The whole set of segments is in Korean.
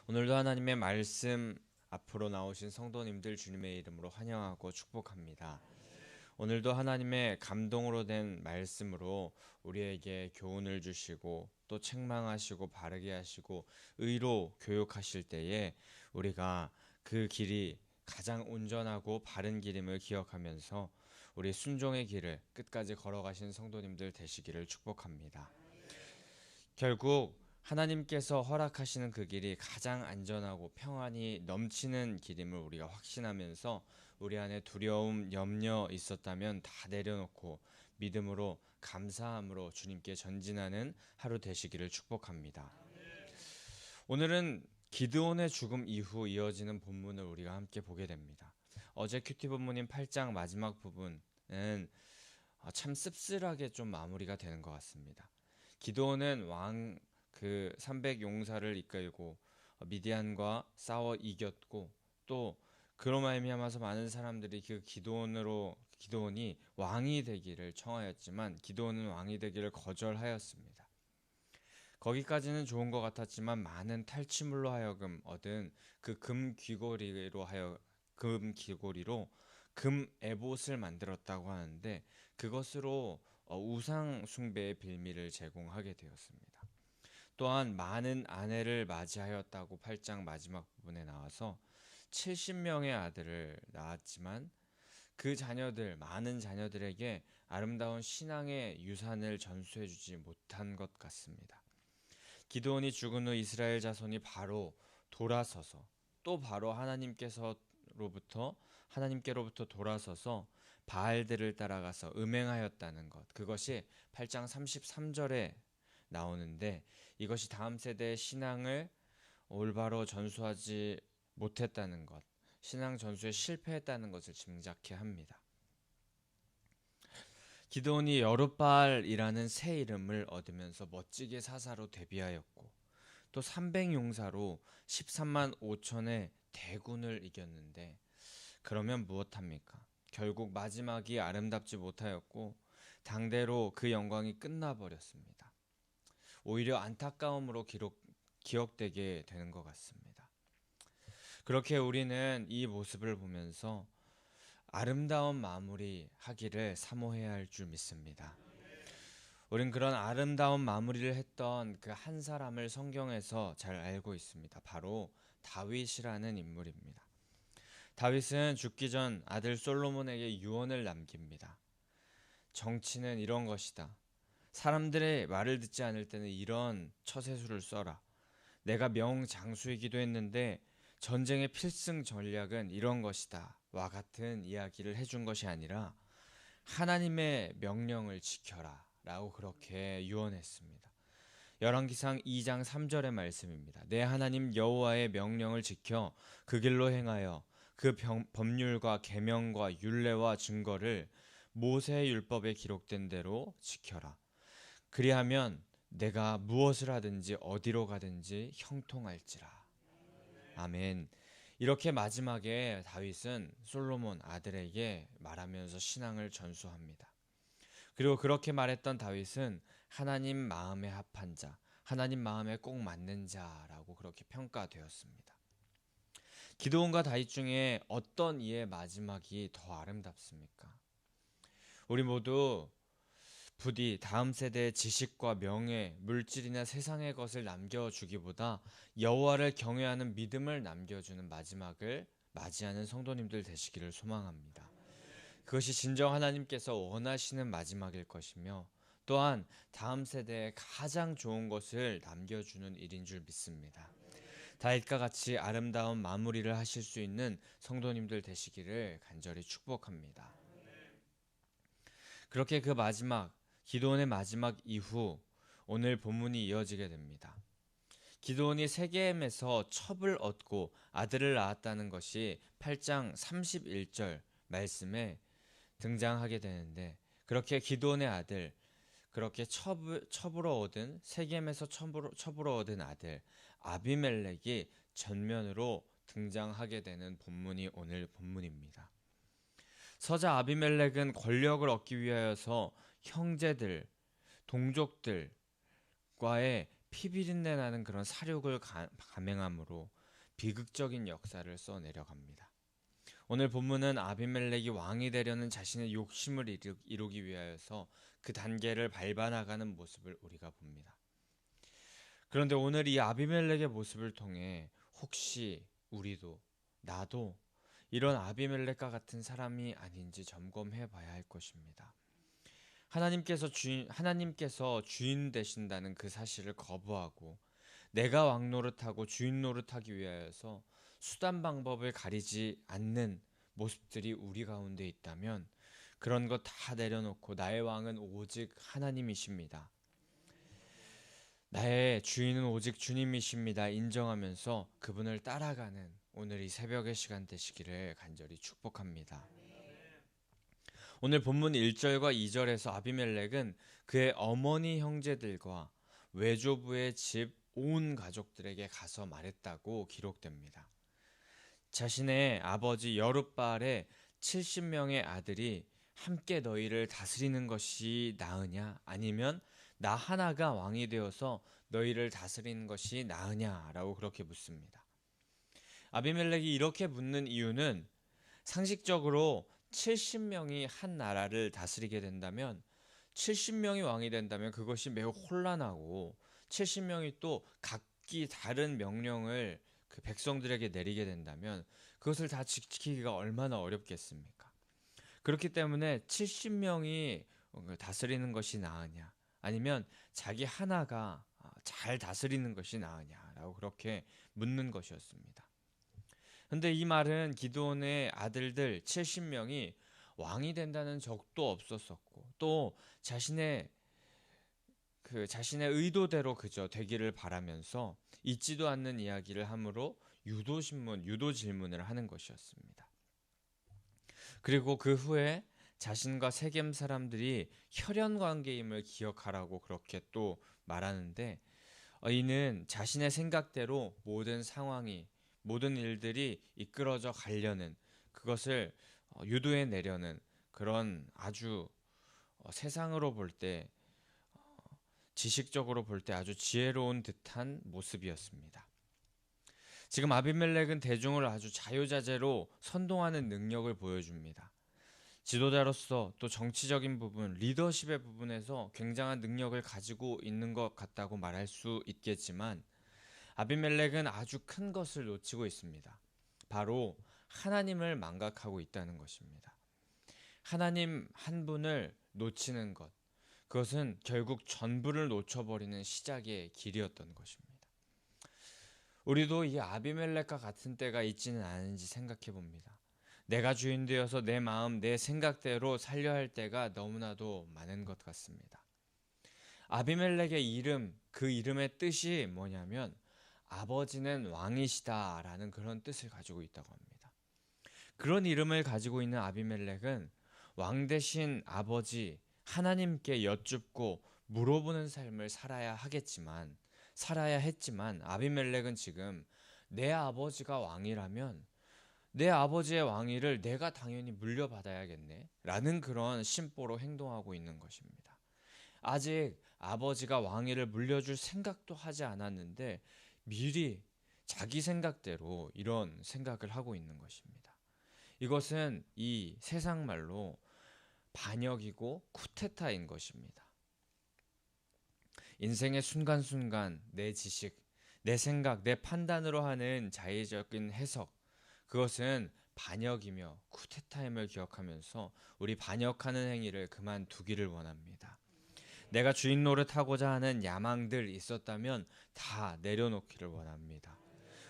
오늘도 하나님의 말씀 앞으로 나오신 성도님들 주님의 이름으로 환영하고 축복합니다. 오늘도 하나님의 감동으로 된 말씀으로 우리에게 교훈을 주시고 또 책망하시고 바르게 하시고 의로 교육하실 때에 우리가 그 길이 가장 온전하고 바른 길임을 기억하면서 우리 순종의 길을 끝까지 걸어가신 성도님들 되시기를 축복합니다. 결국 하나님께서 허락하시는 그 길이 가장 안전하고 평안이 넘치는 길임을 우리가 확신하면서 우리 안에 두려움, 염려 있었다면 다 내려놓고 믿음으로 감사함으로 주님께 전진하는 하루 되시기를 축복합니다. 오늘은 기드온의 죽음 이후 이어지는 본문을 우리가 함께 보게 됩니다. 어제 큐티 본문인 8장 마지막 부분은 참 씁쓸하게 좀 마무리가 되는 것 같습니다. 기드온은 왕 그 300 용사를 이끌고 미디안과 싸워 이겼고 또 그로 말미암아서 많은 사람들이 그 기드온이 왕이 되기를 청하였지만 기드온은 왕이 되기를 거절하였습니다. 거기까지는 좋은 것 같았지만 많은 탈취물로 하여금 얻은 그 금 귀고리로 금 에봇을 만들었다고 하는데 그것으로 우상 숭배의 빌미를 제공하게 되었습니다. 또한 많은 아내를 맞이하였다고 8장 마지막 부분에 나와서 70명의 아들을 낳았지만 그 많은 자녀들에게 아름다운 신앙의 유산을 전수해주지 못한 것 같습니다. 기드온이 죽은 후 이스라엘 자손이 바로 돌아서서 또 바로 하나님께로부터 돌아서서 바알들을 따라가서 음행하였다는 것. 그것이 8장 33절에 나오는데 이것이 다음 세대의 신앙을 올바로 전수하지 못했다는 것, 신앙 전수에 실패했다는 것을 짐작케 합니다. 기드온이 여룻바알이라는 새 이름을 얻으면서 멋지게 사사로 데뷔하였고 또 300용사로 13만 5천의 대군을 이겼는데 그러면 무엇합니까? 결국 마지막이 아름답지 못하였고 당대로 그 영광이 끝나버렸습니다. 오히려 안타까움으로 기억되게 되는 것 같습니다. 그렇게 우리는 이 모습을 보면서 아름다운 마무리 하기를 사모해야 할 줄 믿습니다. 우린 그런 아름다운 마무리를 했던 그 한 사람을 성경에서 잘 알고 있습니다. 바로 다윗이라는 인물입니다. 다윗은 죽기 전 아들 솔로몬에게 유언을 남깁니다. 정치는 이런 것이다. 사람들의 말을 듣지 않을 때는 이런 처세술을 써라. 내가 명장수이기도 했는데 전쟁의 필승 전략은 이런 것이다. 와 같은 이야기를 해준 것이 아니라 하나님의 명령을 지켜라. 라고 그렇게 유언했습니다. 열왕기상 2장 3절의 말씀입니다. 내 하나님 여호와의 명령을 지켜 그 길로 행하여 그 법률과 계명과 율례와 증거를 모세의 율법에 기록된 대로 지켜라. 그리하면 내가 무엇을 하든지 어디로 가든지 형통할지라. 아멘. 이렇게 마지막에 다윗은 솔로몬 아들에게 말하면서 신앙을 전수합니다. 그리고 그렇게 말했던 다윗은 하나님 마음에 합한 자, 하나님 마음에 꼭 맞는 자라고 그렇게 평가되었습니다. 기드온과 다윗 중에 어떤 이의 마지막이 더 아름답습니까? 우리 모두 부디 다음 세대의 지식과 명예, 물질이나 세상의 것을 남겨주기보다 여호와를 경외하는 믿음을 남겨주는 마지막을 맞이하는 성도님들 되시기를 소망합니다. 그것이 진정 하나님께서 원하시는 마지막일 것이며 또한 다음 세대에 가장 좋은 것을 남겨주는 일인 줄 믿습니다. 다윗과 같이 아름다운 마무리를 하실 수 있는 성도님들 되시기를 간절히 축복합니다. 그렇게 기드온의 마지막 이후 오늘 본문이 이어지게 됩니다. 기드온이 세겜에서 첩을 얻고 아들을 낳았다는 것이 8장 31절 말씀에 등장하게 되는데 그렇게 기드온의 아들, 그렇게 첩으로 얻은 세겜에서 첩으로 얻은 아들 아비멜렉이 전면으로 등장하게 되는 본문이 오늘 본문입니다. 서자 아비멜렉은 권력을 얻기 위하여서 형제들, 동족들과의 피비린내 나는 그런 사륙을 감행함으로 비극적인 역사를 써내려갑니다. 오늘 본문은 아비멜렉이 왕이 되려는 자신의 욕심을 이루기 위하여서 그 단계를 밟아 나가는 모습을 우리가 봅니다. 그런데 오늘 이 아비멜렉의 모습을 통해 혹시 우리도 나도 이런 아비멜렉과 같은 사람이 아닌지 점검해 봐야 할 것입니다. 하나님께서 주인 되신다는 그 사실을 거부하고 내가 왕 노릇하고 주인 노릇하기 위하여서 수단 방법을 가리지 않는 모습들이 우리 가운데 있다면 그런 것 다 내려놓고 나의 왕은 오직 하나님이십니다. 나의 주인은 오직 주님이십니다. 인정하면서 그분을 따라가는 오늘 이 새벽의 시간 되시기를 간절히 축복합니다. 오늘 본문 1절과 2절에서 아비멜렉은 그의 어머니 형제들과 외조부의 집 온 가족들에게 가서 말했다고 기록됩니다. 자신의 아버지 여룻바알의 70명의 아들이 함께 너희를 다스리는 것이 나으냐 아니면 나 하나가 왕이 되어서 너희를 다스리는 것이 나으냐라고 그렇게 묻습니다. 아비멜렉이 이렇게 묻는 이유는 상식적으로 70명이 한 나라를 다스리게 된다면 70명이 왕이 된다면 그것이 매우 혼란하고 70명이 또 각기 다른 명령을 그 백성들에게 내리게 된다면 그것을 다 지키기가 얼마나 어렵겠습니까? 그렇기 때문에 70명이 다스리는 것이 나으냐 아니면 자기 하나가 잘 다스리는 것이 나으냐라고 그렇게 묻는 것이었습니다. 근데 이 말은 기드온의 아들들 70명이 왕이 된다는 적도 없었었고 또 자신의 의도대로 그저 되기를 바라면서 있지도 않는 이야기를 함으로 유도 질문을 하는 것이었습니다. 그리고 그 후에 자신과 세겜 사람들이 혈연 관계임을 기억하라고 그렇게 또 말하는데 이는 자신의 생각대로 모든 일들이 이끌어져 가려는 그것을 유도해 내려는 그런 아주 세상으로 볼 때 지식적으로 볼 때 아주 지혜로운 듯한 모습이었습니다. 지금 아비멜렉은 대중을 아주 자유자재로 선동하는 능력을 보여줍니다. 지도자로서 또 정치적인 부분, 리더십의 부분에서 굉장한 능력을 가지고 있는 것 같다고 말할 수 있겠지만 아비멜렉은 아주 큰 것을 놓치고 있습니다. 바로 하나님을 망각하고 있다는 것입니다. 하나님 한 분을 놓치는 것, 그것은 결국 전부를 놓쳐버리는 시작의 길이었던 것입니다. 우리도 이 아비멜렉과 같은 때가 있지는 않은지 생각해 봅니다. 내가 주인 되어서 내 마음, 내 생각대로 살려 할 때가 너무나도 많은 것 같습니다. 아비멜렉의 이름, 그 이름의 뜻이 뭐냐면 아버지는 왕이시다라는 그런 뜻을 가지고 있다고 합니다. 그런 이름을 가지고 있는 아비멜렉은 왕 대신 아버지 하나님께 여쭙고 물어보는 삶을 살아야 했지만 아비멜렉은 지금 내 아버지가 왕이라면 내 아버지의 왕위를 내가 당연히 물려받아야겠네 라는 그런 심보로 행동하고 있는 것입니다. 아직 아버지가 왕위를 물려줄 생각도 하지 않았는데 미리 자기 생각대로 이런 생각을 하고 있는 것입니다. 이것은 이 세상 말로 반역이고 쿠데타인 것입니다. 인생의 순간순간 내 지식, 내 생각, 내 판단으로 하는 자의적인 해석, 그것은 반역이며 쿠데타임을 기억하면서 우리 반역하는 행위를 그만두기를 원합니다. 내가 주인 노릇하고자 하는 야망들 있었다면 다 내려놓기를 원합니다.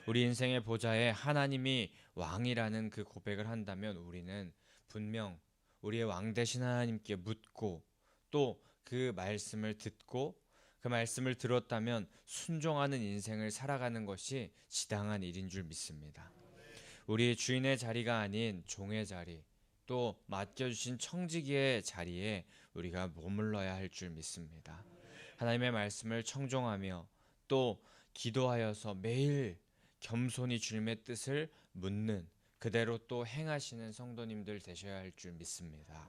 우리 인생의 보좌에 하나님이 왕이라는 그 고백을 한다면 우리는 분명 우리의 왕 되신 하나님께 묻고 또 그 말씀을 듣고 그 말씀을 들었다면 순종하는 인생을 살아가는 것이 지당한 일인 줄 믿습니다. 우리 주인의 자리가 아닌 종의 자리, 또 맡겨주신 청지기의 자리에 우리가 머물러야 할 줄 믿습니다. 하나님의 말씀을 청종하며 또 기도하여서 매일 겸손히 주님의 뜻을 묻는 그대로 또 행하시는 성도님들 되셔야 할 줄 믿습니다.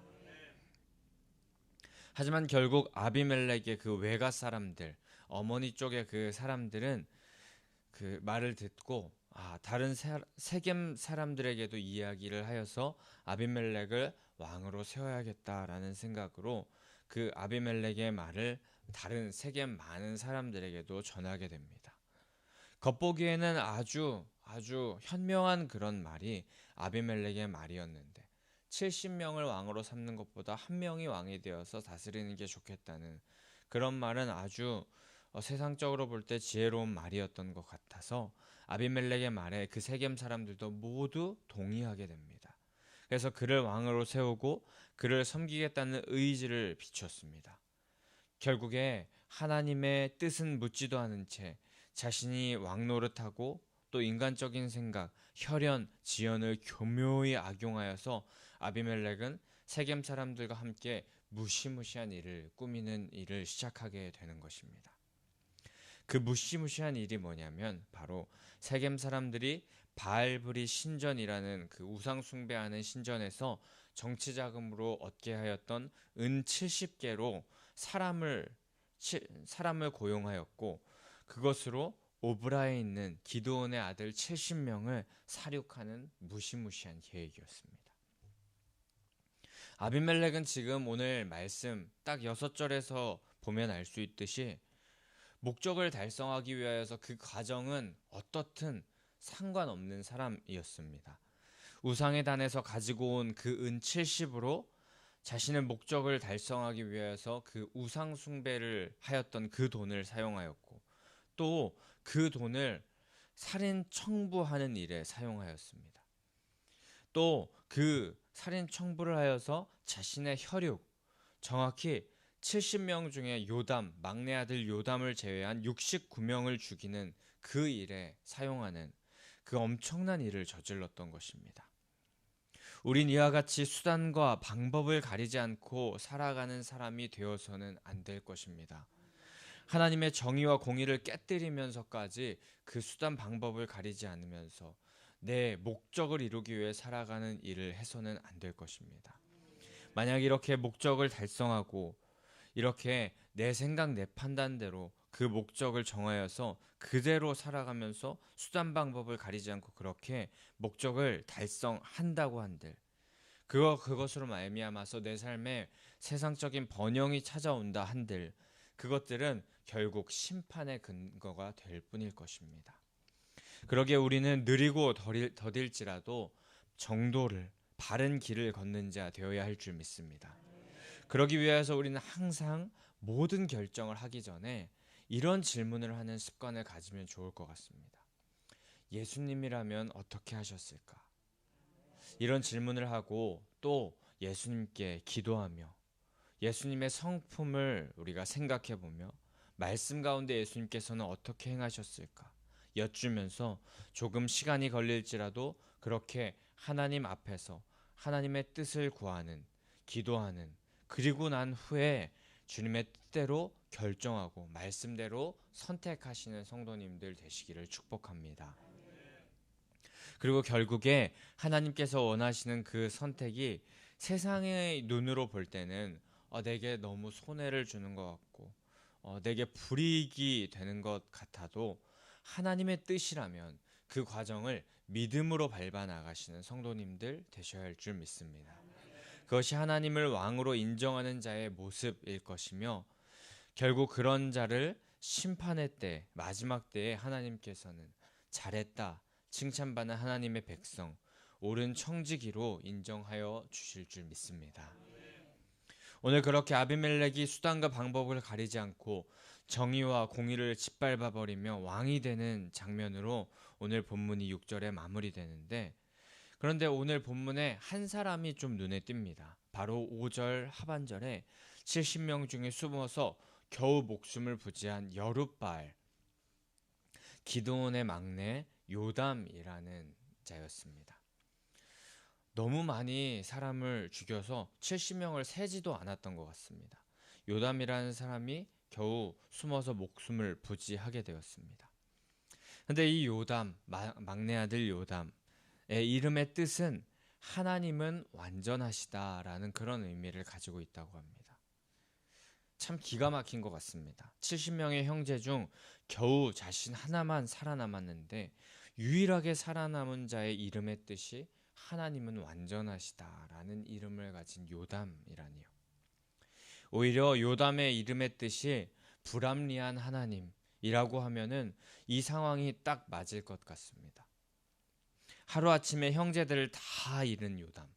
하지만 결국 아비멜렉의 그 외가 사람들, 어머니 쪽의 그 사람들은 그 말을 듣고 다른 세겜 사람들에게도 이야기를 하여서 아비멜렉을 왕으로 세워야겠다라는 생각으로 그 아비멜렉의 말을 다른 세겜 많은 사람들에게도 전하게 됩니다. 겉보기에는 아주 현명한 그런 말이 아비멜렉의 말이었는데 70명을 왕으로 삼는 것보다 한 명이 왕이 되어서 다스리는 게 좋겠다는 그런 말은 아주 세상적으로 볼 때 지혜로운 말이었던 것 같아서 아비멜렉의 말에 그 세겜 사람들도 모두 동의하게 됩니다. 그래서 그를 왕으로 세우고 그를 섬기겠다는 의지를 비췄습니다. 결국에 하나님의 뜻은 묻지도 않은 채 자신이 왕 노릇하고 또 인간적인 생각, 혈연, 지연을 교묘히 악용하여서 아비멜렉은 세겜 사람들과 함께 무시무시한 일을 꾸미는 일을 시작하게 되는 것입니다. 그 무시무시한 일이 뭐냐면 바로 세겜 사람들이 바알브리 신전이라는 그 우상 숭배하는 신전에서 정치 자금으로 얻게 하였던 은 70개로 사람을 고용하였고 그것으로 오브라에 있는 기드온의 아들 70명을 살육하는 무시무시한 계획이었습니다. 아비멜렉은 지금 오늘 말씀 딱 6절에서 보면 알 수 있듯이 목적을 달성하기 위하여서 그 과정은 어떻든 상관없는 사람이었습니다. 우상의 단에서 가지고 온 그 은 70으로 자신의 목적을 달성하기 위해서 그 우상 숭배를 하였던 그 돈을 사용하였고 또 그 돈을 살인 청부하는 일에 사용하였습니다. 또 그 살인 청부를 하여서 자신의 혈육, 정확히 70명 중에 요담, 막내 아들 요담을 제외한 69명을 죽이는 그 일에 사용하는 그 엄청난 일을 저질렀던 것입니다. 우린 이와 같이 수단과 방법을 가리지 않고 살아가는 사람이 되어서는 안 될 것입니다. 하나님의 정의와 공의를 깨뜨리면서까지 그 수단 방법을 가리지 않으면서 내 목적을 이루기 위해 살아가는 일을 해서는 안 될 것입니다. 만약 이렇게 목적을 달성하고 이렇게 내 생각 내 판단대로 그 목적을 정하여서 그대로 살아가면서 수단 방법을 가리지 않고 그렇게 목적을 달성한다고 한들 그것으로 말미암아서 내 삶에 세상적인 번영이 찾아온다 한들 그것들은 결국 심판의 근거가 될 뿐일 것입니다. 그러기에 우리는 느리고 더딜지라도 정도를 바른 길을 걷는 자 되어야 할 줄 믿습니다. 그러기 위해서 우리는 항상 모든 결정을 하기 전에 이런 질문을 하는 습관을 가지면 좋을 것 같습니다. 예수님이라면 어떻게 하셨을까? 이런 질문을 하고 또 예수님께 기도하며 예수님의 성품을 우리가 생각해 보며 말씀 가운데 예수님께서는 어떻게 행하셨을까? 여쭈면서 조금 시간이 걸릴지라도 그렇게 하나님 앞에서 하나님의 뜻을 구하는, 기도하는, 그리고 난 후에 주님의 뜻대로 결정하고 말씀대로 선택하시는 성도님들 되시기를 축복합니다. 그리고 결국에 하나님께서 원하시는 그 선택이 세상의 눈으로 볼 때는 내게 너무 손해를 주는 것 같고 내게 불이익이 되는 것 같아도 하나님의 뜻이라면 그 과정을 믿음으로 밟아 나가시는 성도님들 되셔야 할 줄 믿습니다. 그것이 하나님을 왕으로 인정하는 자의 모습일 것이며 결국 그런 자를 심판의 때, 마지막 때에 하나님께서는 잘했다, 칭찬받는 하나님의 백성, 옳은 청지기로 인정하여 주실 줄 믿습니다. 오늘 그렇게 아비멜렉이 수단과 방법을 가리지 않고 정의와 공의를 짓밟아 버리며 왕이 되는 장면으로 오늘 본문이 6절에 마무리되는데 그런데 오늘 본문에 한 사람이 좀 눈에 띕니다. 바로 5절 하반절에 70명 중에 숨어서 겨우 목숨을 부지한 여룻바알, 기드온의 막내 요담이라는 자였습니다. 너무 많이 사람을 죽여서 70명을 세지도 않았던 것 같습니다. 요담이라는 사람이 겨우 숨어서 목숨을 부지하게 되었습니다. 근데 이 요담, 막내 아들 요담의 이름의 뜻은 하나님은 완전하시다라는 그런 의미를 가지고 있다고 합니다. 참 기가 막힌 것 같습니다. 70명의 형제 중 겨우 자신 하나만 살아남았는데 유일하게 살아남은 자의 이름의 뜻이 하나님은 완전하시다라는 이름을 가진 요담이라니요. 오히려 요담의 이름의 뜻이 불합리한 하나님이라고 하면은 이 상황이 딱 맞을 것 같습니다. 하루아침에 형제들을 다 잃은 요담.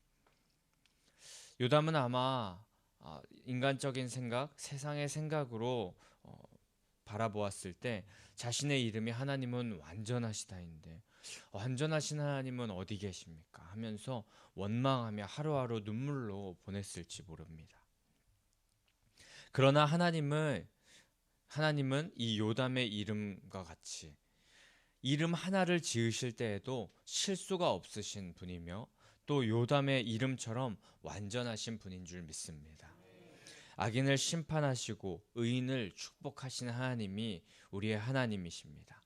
요담은 아마 인간적인 생각, 세상의 생각으로 바라보았을 때 자신의 이름이 하나님은 완전하시다인데 완전하신 하나님은 어디 계십니까? 하면서 원망하며 하루하루 눈물로 보냈을지 모릅니다. 그러나 하나님은 이 요담의 이름과 같이 이름 하나를 지으실 때에도 실수가 없으신 분이며 또 요담의 이름처럼 완전하신 분인 줄 믿습니다. 악인을 심판하시고 의인을 축복하시는 하나님이 우리의 하나님이십니다.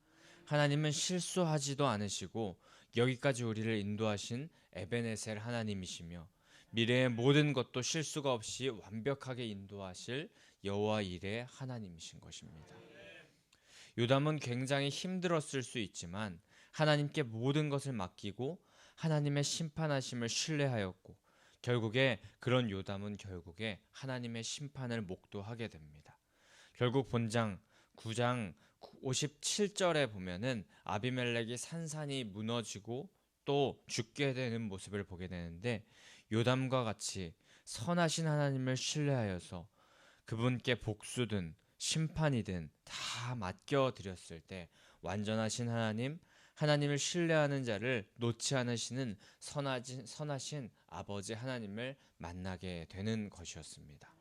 하나님은 실수하지도 않으시고 여기까지 우리를 인도하신 에베네셀 하나님이시며 미래의 모든 것도 실수가 없이 완벽하게 인도하실 여호와 일의 하나님이신 것입니다. 요담은 굉장히 힘들었을 수 있지만 하나님께 모든 것을 맡기고 하나님의 심판하심을 신뢰하였고 그런 요담은 결국에 하나님의 심판을 목도하게 됩니다. 결국 본장 9장 57절에 보면은 아비멜렉이 산산이 무너지고 또 죽게 되는 모습을 보게 되는데 요담과 같이 선하신 하나님을 신뢰하여서 그분께 복수든 심판이든 다 맡겨 드렸을 때 완전하신 하나님을 신뢰하는 자를 놓지 않으시는 선하신 아버지 하나님을 만나게 되는 것이었습니다.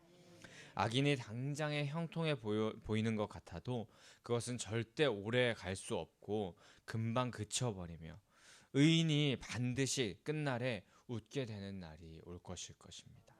악인이 당장의 형통해 보이는 것 같아도 그것은 절대 오래 갈 수 없고 금방 그쳐버리며 의인이 반드시 끝날에 웃게 되는 날이 올 것일 것입니다.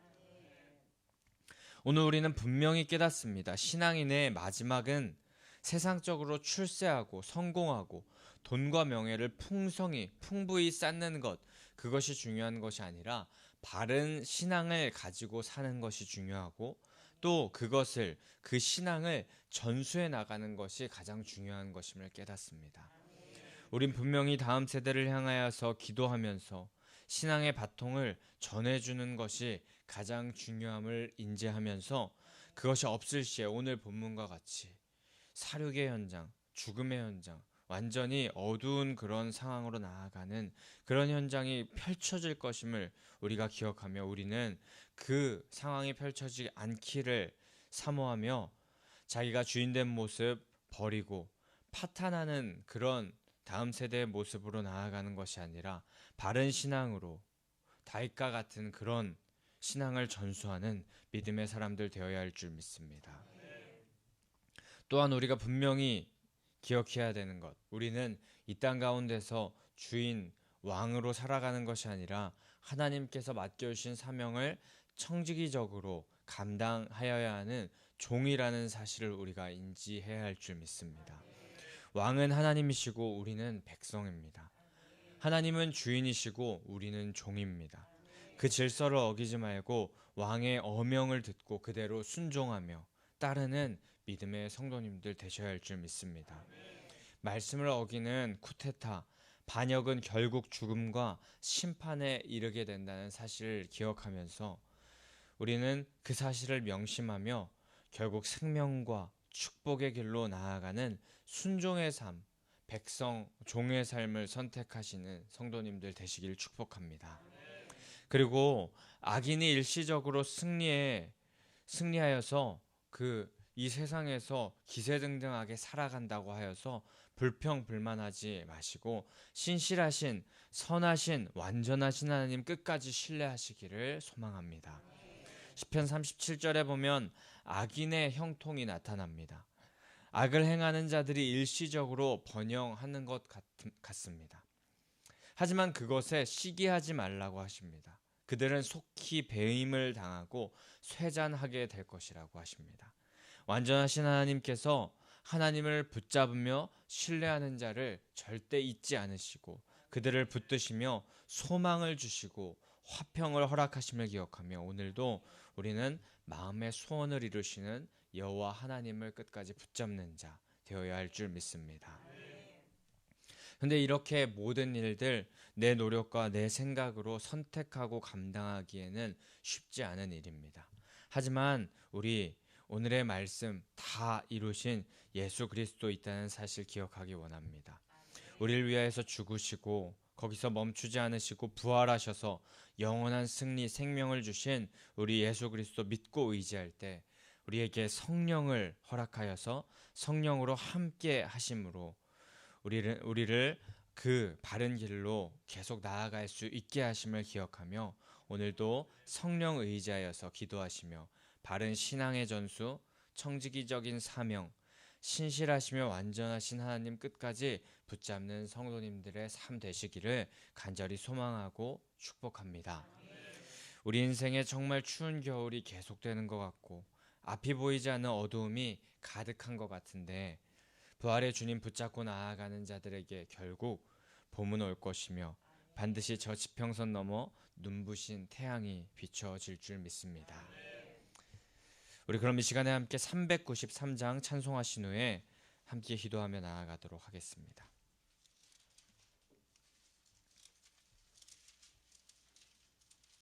오늘 우리는 분명히 깨닫습니다. 신앙인의 마지막은 세상적으로 출세하고 성공하고 돈과 명예를 풍부히 쌓는 것, 그것이 중요한 것이 아니라 바른 신앙을 가지고 사는 것이 중요하고 또 그 신앙을 전수해 나가는 것이 가장 중요한 것임을 깨닫습니다. 우린 분명히 다음 세대를 향하여서 기도하면서 신앙의 바통을 전해주는 것이 가장 중요함을 인지하면서 그것이 없을 시에 오늘 본문과 같이 사륙의 현장, 죽음의 현장, 완전히 어두운 그런 상황으로 나아가는 그런 현장이 펼쳐질 것임을 우리가 기억하며 우리는 그 상황이 펼쳐지지 않기를 사모하며 자기가 주인된 모습 버리고 파탄하는 그런 다음 세대의 모습으로 나아가는 것이 아니라 바른 신앙으로 다윗과 같은 그런 신앙을 전수하는 믿음의 사람들 되어야 할 줄 믿습니다. 또한 우리가 분명히 기억해야 되는 것, 우리는 이 땅 가운데서 왕으로 살아가는 것이 아니라 하나님께서 맡겨주신 사명을 청지기적으로 감당하여야 하는 종이라는 사실을 우리가 인지해야 할 줄 믿습니다. 왕은 하나님이시고 우리는 백성입니다. 하나님은 주인이시고 우리는 종입니다. 그 질서를 어기지 말고 왕의 어명을 듣고 그대로 순종하며 따르는 믿음의 성도님들 되셔야 할 줄 믿습니다. 말씀을 어기는 쿠데타, 반역은 결국 죽음과 심판에 이르게 된다는 사실을 기억하면서 우리는 그 사실을 명심하며 결국 생명과 축복의 길로 나아가는 순종의 삶, 종의 삶을 선택하시는 성도님들 되시길 축복합니다. 그리고 악인이 일시적으로 승리하여서 이 세상에서 기세등등하게 살아간다고 하여서 불평불만하지 마시고 신실하신 선하신 완전하신 하나님 끝까지 신뢰하시기를 소망합니다. 시편 37절에 보면 악인의 형통이 나타납니다. 악을 행하는 자들이 일시적으로 번영하는 것 같습니다. 하지만 그것에 시기하지 말라고 하십니다. 그들은 속히 배임을 당하고 쇠잔하게 될 것이라고 하십니다. 완전하신 하나님께서 하나님을 붙잡으며 신뢰하는 자를 절대 잊지 않으시고 그들을 붙드시며 소망을 주시고 화평을 허락하심을 기억하며 오늘도 우리는 마음의 소원을 이루시는 여호와 하나님을 끝까지 붙잡는 자 되어야 할 줄 믿습니다. 근데 이렇게 모든 일들 내 노력과 내 생각으로 선택하고 감당하기에는 쉽지 않은 일입니다. 하지만 우리 오늘의 말씀 다 이루신 예수 그리스도 있다는 사실 기억하기 원합니다. 우리를 위하여서 죽으시고 거기서 멈추지 않으시고 부활하셔서 영원한 승리 생명을 주신 우리 예수 그리스도 믿고 의지할 때 우리에게 성령을 허락하여서 성령으로 함께 하심으로 우리를 그 바른 길로 계속 나아갈 수 있게 하심을 기억하며 오늘도 성령 의지하여서 기도하시며 바른 신앙의 전수, 청지기적인 사명, 신실하시며 완전하신 하나님 끝까지 붙잡는 성도님들의 삶 되시기를 간절히 소망하고 축복합니다. 우리 인생에 정말 추운 겨울이 계속되는 것 같고 앞이 보이지 않는 어두움이 가득한 것 같은데 부활의 주님 붙잡고 나아가는 자들에게 결국 봄은 올 것이며 반드시 저 지평선 넘어 눈부신 태양이 비춰질 줄 믿습니다. 우리 그럼 이 시간에 함께 393장 찬송하신 후에 함께 기도하며 나아가도록 하겠습니다.